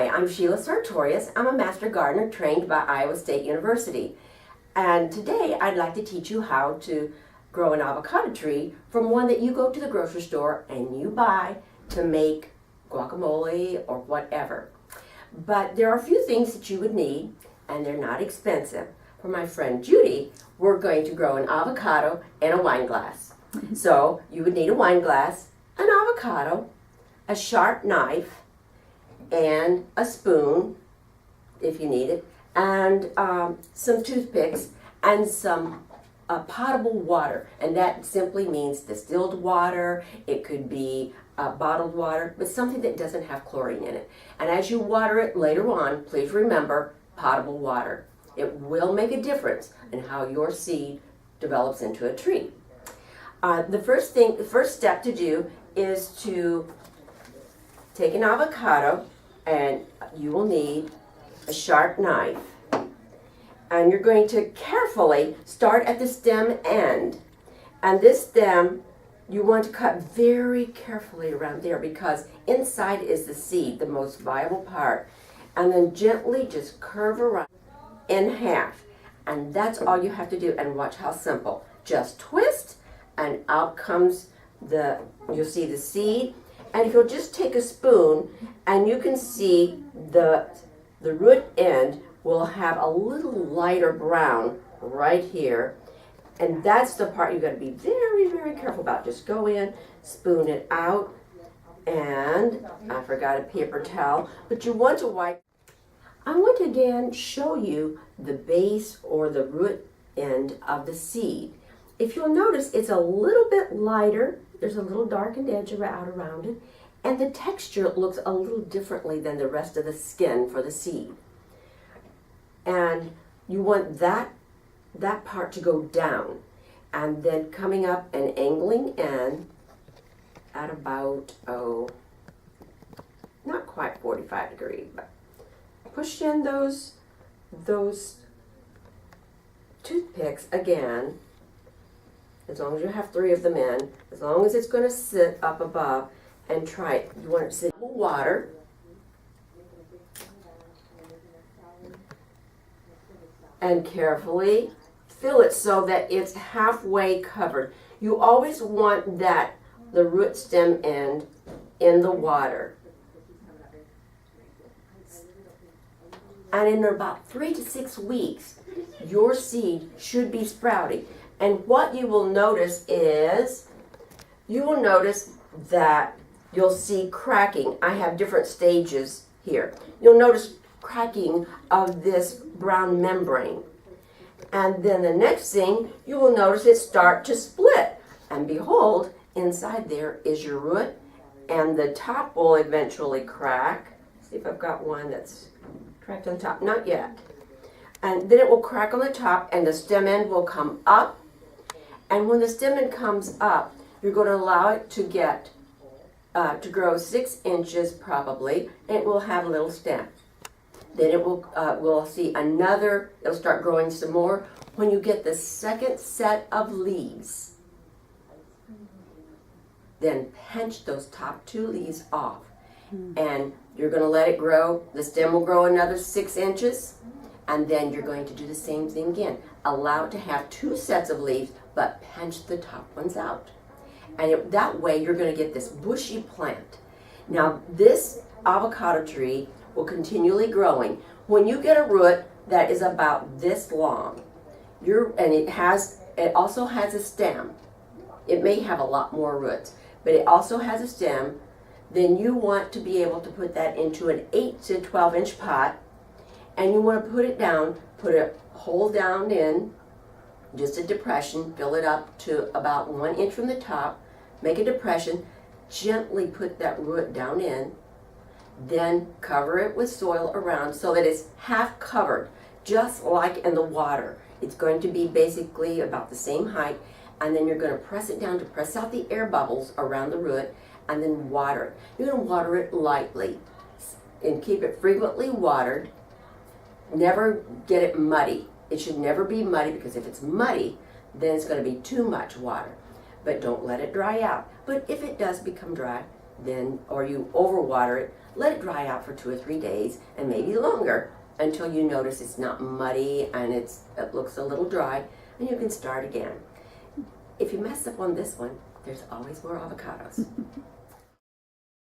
Hi, I'm Sheila Sartorius. I'm a master gardener trained by Iowa State University. And today I'd like to teach you how to grow an avocado tree from one that you go to the grocery store and you buy to make guacamole or whatever. But there are a few things that you would need, and they're not expensive. For my friend Judy, we're going to grow an avocado and a wine glass. So you would need a wine glass, an avocado, a sharp knife, and a spoon, if you need it, and some toothpicks, and some potable water. And that simply means distilled water. It could be bottled water, but something that doesn't have chlorine in it. And as you water it later on, please remember potable water. It will make a difference in how your seed develops into a tree. The first step to do is to take an avocado, and you will need a sharp knife. And you're going to carefully start at the stem end. And this stem, you want to cut very carefully around there because inside is the seed, the most viable part. And then gently just curve around in half. And that's all you have to do. And watch how simple. Just twist, and out comes you'll see the seed. And if you'll just take a spoon, and you can see the root end will have a little lighter brown right here. And that's the part you've got to be very, very careful about. Just go in, spoon it out, and I forgot a paper towel, but you want to wipe. I want to again show you the base or the root end of the seed. If you'll notice, it's a little bit lighter. There's a little darkened edge out around it, and the texture looks a little differently than the rest of the skin for the seed. And you want that part to go down, and then coming up and angling in at about, not quite 45 degrees, but push in those toothpicks again, as long as you have 3 of them in, as long as it's going to sit up above, and try it. You want it to sit in water. And carefully fill it so that it's halfway covered. You always want the root stem end in the water. And in about 3 to 6 weeks, your seed should be sprouting. And what you will notice is, that you'll see cracking. I have different stages here. You'll notice cracking of this brown membrane. And then the next thing, you will notice it start to split. And behold, inside there is your root, and the top will eventually crack. See if I've got one that's cracked on top. Not yet. And then it will crack on the top, and the stem end will come up. And when the stem end comes up, you're going to allow it to get to grow 6 inches probably, and it will have a little stem. Then it will, we'll see another, it'll start growing some more. When you get the second set of leaves, then pinch those top 2 leaves off. And you're going to let it grow. The stem will grow another 6 inches, and then you're going to do the same thing again. Allow it to have 2 sets of leaves, but pinch the top ones out. And that way you're going to get this bushy plant. Now this avocado tree will continually growing. When you get a root that is about this long, and it also has a stem. It may have a lot more roots, but it also has a stem. Then you want to be able to put that into an 8 to 12 inch pot, and you want to put it down, put a hole down in, just a depression, fill it up to about 1 inch from the top, make a depression, gently put that root down in, then cover it with soil around so that it's half covered, just like in the water. It's going to be basically about the same height, and then you're going to press it down to press out the air bubbles around the root, and then water it. You're going to water it lightly and keep it frequently watered. Never get it muddy. It should never be muddy, because if it's muddy, then it's going to be too much water. But don't let it dry out. But if it does become dry, then, or you overwater it, let it dry out for 2 or 3 days and maybe longer until you notice it's not muddy and it looks a little dry, and you can start again. If you mess up on this one, there's always more avocados.